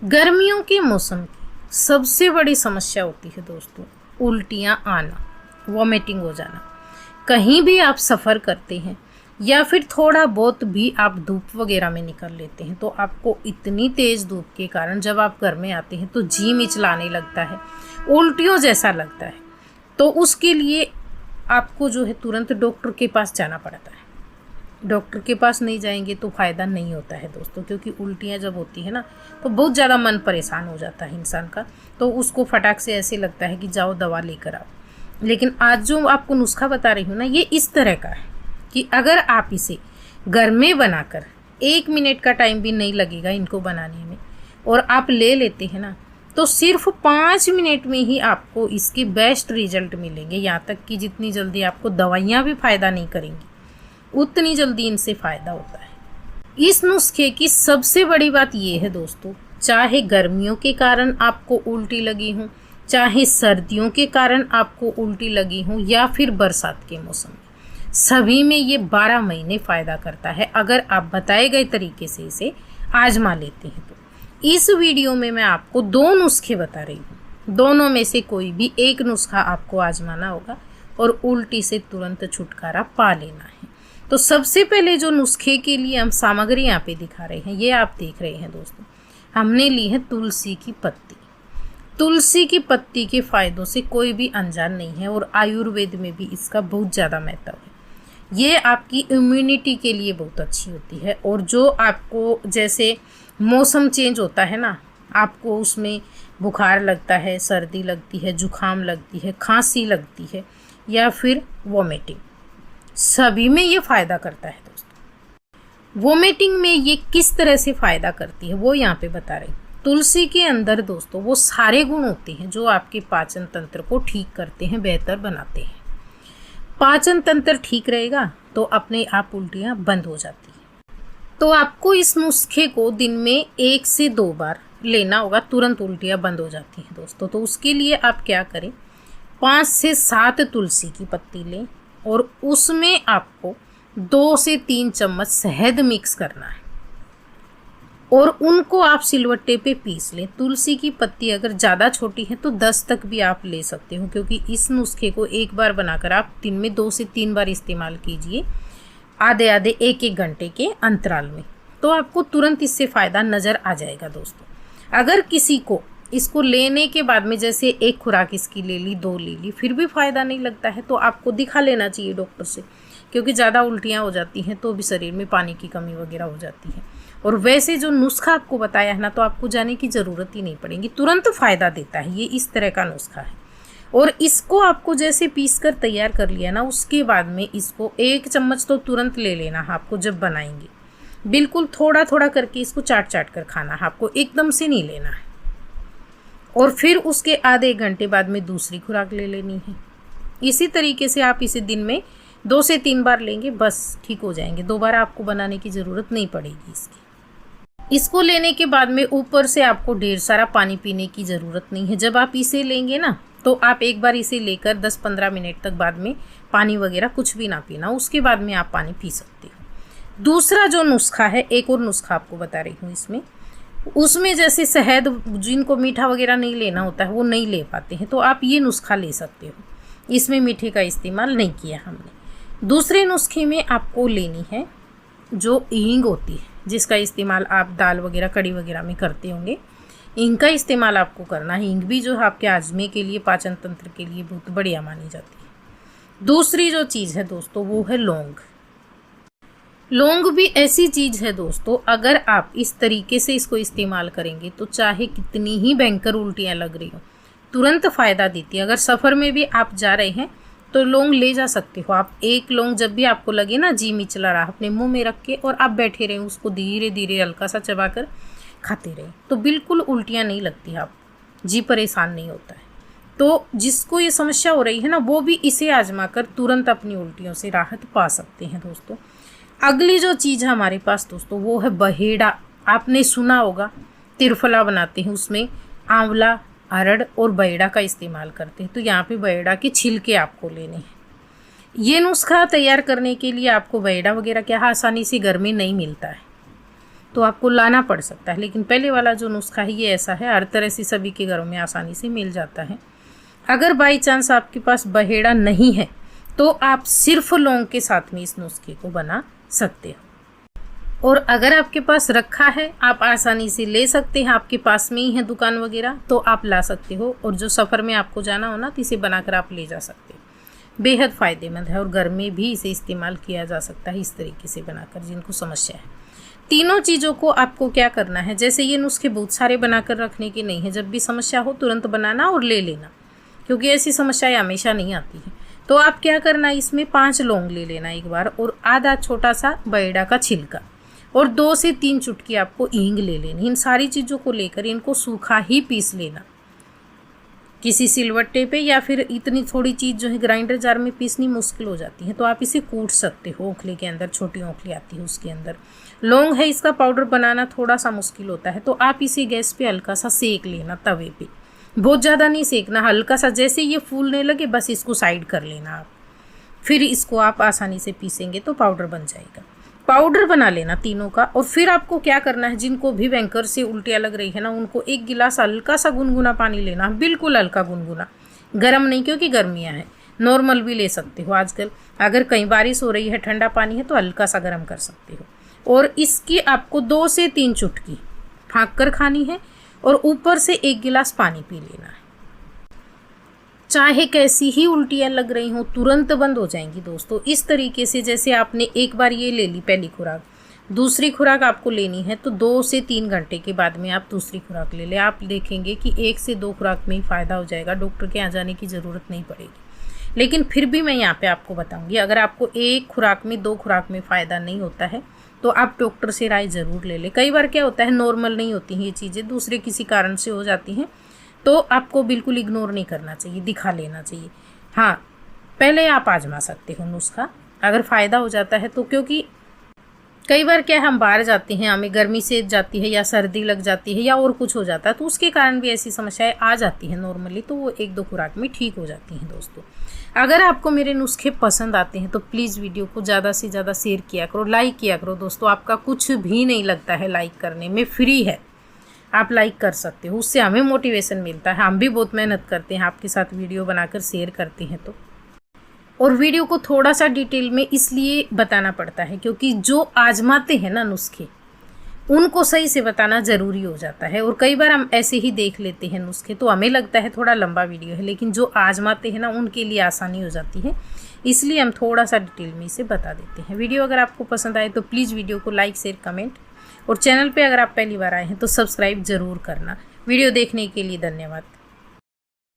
गर्मियों के मौसम की सबसे बड़ी समस्या होती है दोस्तों उल्टियाँ आना, वॉमिटिंग हो जाना। कहीं भी आप सफ़र करते हैं या फिर थोड़ा बहुत भी आप धूप वगैरह में निकल लेते हैं तो आपको इतनी तेज़ धूप के कारण जब आप घर में आते हैं तो जी मिचलाने लगता है, उल्टियों जैसा लगता है। तो उसके लिए आपको जो है तुरंत डॉक्टर के पास जाना पड़ता है। डॉक्टर के पास नहीं जाएंगे तो फ़ायदा नहीं होता है दोस्तों, क्योंकि उल्टियाँ जब होती है ना तो बहुत ज़्यादा मन परेशान हो जाता है इंसान का। तो उसको फटाक से ऐसे लगता है कि जाओ दवा लेकर आओ। लेकिन आज जो आपको नुस्खा बता रही हूँ ना, ये इस तरह का है कि अगर आप इसे घर में बनाकर 1 मिनट का टाइम भी नहीं लगेगा इनको बनाने में और आप ले लेते हैं ना, तो सिर्फ 5 मिनट में ही आपको इसके बेस्ट रिजल्ट मिलेंगे। यहाँ तक कि जितनी जल्दी आपको दवाइयाँ भी फ़ायदा नहीं करेंगी उतनी जल्दी इनसे फ़ायदा होता है। इस नुस्खे की सबसे बड़ी बात यह है दोस्तों, चाहे गर्मियों के कारण आपको उल्टी लगी हो, चाहे सर्दियों के कारण आपको उल्टी लगी हो, या फिर बरसात के मौसम में, सभी में ये 12 महीने फ़ायदा करता है अगर आप बताए गए तरीके से इसे आजमा लेते हैं। तो इस वीडियो में मैं आपको 2 नुस्खे बता रही हूँ। दोनों में से कोई भी एक नुस्खा आपको आजमाना होगा और उल्टी से तुरंत छुटकारा पा लेना है। तो सबसे पहले जो नुस्खे के लिए हम सामग्री यहाँ पे दिखा रहे हैं, ये आप देख रहे हैं दोस्तों, हमने ली है तुलसी की पत्ती। तुलसी की पत्ती के फ़ायदों से कोई भी अनजान नहीं है और आयुर्वेद में भी इसका बहुत ज़्यादा महत्व है। ये आपकी इम्यूनिटी के लिए बहुत अच्छी होती है। और जो आपको जैसे मौसम चेंज होता है ना, आपको उसमें बुखार लगता है, सर्दी लगती है, जुकाम लगती है, खांसी लगती है या फिर वॉमिटिंग, सभी में ये फ़ायदा करता है दोस्तों। वोमिटिंग में ये किस तरह से फ़ायदा करती है वो यहाँ पे बता रही हूँ। तुलसी के अंदर दोस्तों वो सारे गुण होते हैं जो आपके पाचन तंत्र को ठीक करते हैं, बेहतर बनाते हैं। पाचन तंत्र ठीक रहेगा तो अपने आप उल्टियाँ बंद हो जाती हैं। तो आपको इस नुस्खे को दिन में 1 से 2 बार लेना होगा, तुरंत उल्टियाँ बंद हो जाती हैं दोस्तों। तो उसके लिए आप क्या करें, 5 से 7 तुलसी की पत्ती लें और उसमें आपको 2 से 3 चम्मच शहद मिक्स करना है और उनको आप सिलवट्टे पे पीस लें। तुलसी की पत्ती अगर ज़्यादा छोटी है तो 10 तक भी आप ले सकते हो, क्योंकि इस नुस्खे को एक बार बनाकर आप दिन में 2 से 3 बार इस्तेमाल कीजिए, आधे आधे 1-1 घंटे के अंतराल में, तो आपको तुरंत इससे फ़ायदा नज़र आ जाएगा दोस्तों। अगर किसी को इसको लेने के बाद में जैसे एक खुराक इसकी ले ली, 2 ले ली, फिर भी फ़ायदा नहीं लगता है तो आपको दिखा लेना चाहिए डॉक्टर से, क्योंकि ज़्यादा उल्टियाँ हो जाती हैं तो भी शरीर में पानी की कमी वगैरह हो जाती है। और वैसे जो नुस्खा आपको बताया है ना, तो आपको जाने की ज़रूरत ही नहीं पड़ेगी, तुरंत फ़ायदा देता है। ये इस तरह का नुस्खा है। और इसको आपको जैसे पीस कर तैयार कर लिया ना, उसके बाद में इसको 1 चम्मच तो तुरंत ले लेना है आपको जब बनाएंगे। बिल्कुल थोड़ा थोड़ा करके इसको चाट चाट कर खाना है आपको, एकदम से नहीं लेना है। और फिर उसके आधे घंटे बाद में दूसरी खुराक ले लेनी है। इसी तरीके से आप इसे दिन में 2 से 3 बार लेंगे, बस ठीक हो जाएंगे। दोबारा आपको बनाने की ज़रूरत नहीं पड़ेगी इसकी। इसको लेने के बाद में ऊपर से आपको ढेर सारा पानी पीने की ज़रूरत नहीं है। जब आप इसे लेंगे ना, तो आप एक बार इसे लेकर 10-15 मिनट तक बाद में पानी वगैरह कुछ भी ना पीना, उसके बाद में आप पानी पी सकते हो। दूसरा जो नुस्खा है, एक और नुस्खा आपको बता रही हूँ इसमें, उसमें जैसे शहद जिनको मीठा वगैरह नहीं लेना होता है वो नहीं ले पाते हैं, तो आप ये नुस्खा ले सकते हो। इसमें मीठे का इस्तेमाल नहीं किया हमने। दूसरे नुस्खे में आपको लेनी है जो हींग होती है, जिसका इस्तेमाल आप दाल वगैरह, कड़ी वगैरह में करते होंगे। हींग का इस्तेमाल आपको करना है। हींग भी जो है आपके हाजमे के लिए, पाचन तंत्र के लिए बहुत बढ़िया मानी जाती है। दूसरी जो चीज़ है दोस्तों वो है लौंग। लौंग भी ऐसी चीज़ है दोस्तों, अगर आप इस तरीके से इसको इस्तेमाल करेंगे तो चाहे कितनी ही भयंकर उल्टियाँ लग रही हो, तुरंत फ़ायदा देती है। अगर सफ़र में भी आप जा रहे हैं तो लौंग ले जा सकते हो आप। एक लौंग जब भी आपको लगे ना जी मिचला रहा, अपने मुंह में रख के और आप बैठे रहें, उसको धीरे धीरे हल्का सा चबा कर खाते रहें, तो बिल्कुल उल्टियाँ नहीं लगती, आप जी परेशान नहीं होता है। तो जिसको ये समस्या हो रही है ना, वो भी इसे आजमा कर तुरंत अपनी उल्टियों से राहत पा सकते हैं दोस्तों। अगली जो चीज़ है हमारे पास दोस्तों वो है बहेड़ा। आपने सुना होगा, त्रिफला बनाते हैं, उसमें आंवला, अरड़ और बहेड़ा का इस्तेमाल करते हैं। तो यहाँ पे बहेड़ा के छिलके आपको लेने हैं। ये नुस्खा तैयार करने के लिए आपको बहेड़ा वगैरह क्या आसानी से घर में नहीं मिलता है, तो आपको लाना पड़ सकता है। लेकिन पहले वाला जो नुस्खा है ये ऐसा है, हर तरह से सभी के घरों में आसानी से मिल जाता है। अगर बाई चांस आपके पास बहेड़ा नहीं है तो आप सिर्फ लौंग के साथ में इस नुस्खे को बना सकते हो। और अगर आपके पास रखा है, आप आसानी से ले सकते हैं, आपके पास में ही है दुकान वगैरह, तो आप ला सकते हो। और जो सफ़र में आपको जाना हो ना, तो इसे बनाकर आप ले जा सकते हो। बेहद फ़ायदेमंद है और घर में भी इसे इस्तेमाल किया जा सकता है इस तरीके से बनाकर, जिनको समस्या है। तीनों चीज़ों को आपको क्या करना है, जैसे ये नुस्खे बहुत सारे बनाकर रखने के नहीं है, जब भी समस्या हो तुरंत बनाना और ले लेना, क्योंकि ऐसी समस्याएं हमेशा नहीं आती हैं। तो आप क्या करना, इसमें 5 लौंग ले लेना एक बार, और आधा छोटा सा बहेड़ा का छिलका, और 2 से 3 चुटकी आपको हींग ले लेनी। इन सारी चीज़ों को लेकर इनको सूखा ही पीस लेना किसी सिलवट्टे पे, या फिर इतनी थोड़ी चीज़ जो है ग्राइंडर जार में पीसनी मुश्किल हो जाती है, तो आप इसे कूट सकते हो। ओखली के अंदर छोटी ओखली आती है उसके अंदर लौंग है, इसका पाउडर बनाना थोड़ा सा मुश्किल होता है, तो आप इसे गैस पे हल्का सा सेक लेना, तवे पे, बहुत ज़्यादा नहीं सेकना, हल्का सा। जैसे ये फूलने लगे बस इसको साइड कर लेना आप, फिर इसको आप आसानी से पीसेंगे तो पाउडर बन जाएगा। पाउडर बना लेना तीनों का। और फिर आपको क्या करना है, जिनको भी भयंकर से उल्टियाँ लग रही है ना, उनको 1 गिलास हल्का सा गुनगुना पानी लेना, बिल्कुल हल्का गुनगुना, गर्म नहीं, क्योंकि गर्मियाँ हैं, नॉर्मल भी ले सकते हो आजकल। अगर कहीं बारिश हो रही है, ठंडा पानी है, तो हल्का सा गर्म कर सकते हो। और इसकी आपको 2 से 3 चुटकी फाँक कर खानी है, और ऊपर से 1 गिलास पानी पी लेना है। चाहे कैसी ही उल्टियाँ लग रही हों, तुरंत बंद हो जाएंगी दोस्तों। इस तरीके से जैसे आपने एक बार ये ले ली पहली खुराक, दूसरी खुराक आपको लेनी है तो 2 से 3 घंटे के बाद में आप दूसरी खुराक ले लें। आप देखेंगे कि 1 से 2 खुराक में ही फ़ायदा हो जाएगा, डॉक्टर के यहाँ जाने की ज़रूरत नहीं पड़ेगी। लेकिन फिर भी मैं यहाँ पे आपको बताऊँगी, अगर आपको 1 खुराक में 2 खुराक में फ़ायदा नहीं होता है तो आप डॉक्टर से राय ज़रूर ले लें। कई बार क्या होता है, नॉर्मल नहीं होती हैं ये चीज़ें, दूसरे किसी कारण से हो जाती हैं, तो आपको बिल्कुल इग्नोर नहीं करना चाहिए, दिखा लेना चाहिए। हाँ, पहले आप आजमा सकते हो नुस्खा, अगर फ़ायदा हो जाता है तो। क्योंकि कई बार क्या है, हम बाहर जाते हैं, हमें गर्मी से जाती है या सर्दी लग जाती है या और कुछ हो जाता है, तो उसके कारण भी ऐसी समस्याएं आ जाती हैं नॉर्मली, तो वो 1-2 खुराक में ठीक हो जाती हैं दोस्तों। अगर आपको मेरे नुस्खे पसंद आते हैं तो प्लीज़ वीडियो को ज़्यादा से ज़्यादा शेयर किया करो, लाइक किया करो दोस्तों। आपका कुछ भी नहीं लगता है लाइक करने में, फ्री है, आप लाइक कर सकते हो, उससे हमें मोटिवेशन मिलता है। हम भी बहुत मेहनत करते हैं आपके साथ वीडियो बनाकर शेयर करते हैं तो। और वीडियो को थोड़ा सा डिटेल में इसलिए बताना पड़ता है क्योंकि जो आजमाते हैं ना नुस्खे, उनको सही से बताना ज़रूरी हो जाता है। और कई बार हम ऐसे ही देख लेते हैं नुस्खे, तो हमें लगता है थोड़ा लंबा वीडियो है, लेकिन जो आजमाते हैं ना उनके लिए आसानी हो जाती है, इसलिए हम थोड़ा सा डिटेल में इसे बता देते हैं। वीडियो अगर आपको पसंद आए तो प्लीज़ वीडियो को लाइक, शेयर, कमेंट, और चैनल पे अगर आप पहली बार आए हैं तो सब्सक्राइब ज़रूर करना। वीडियो देखने के लिए धन्यवाद।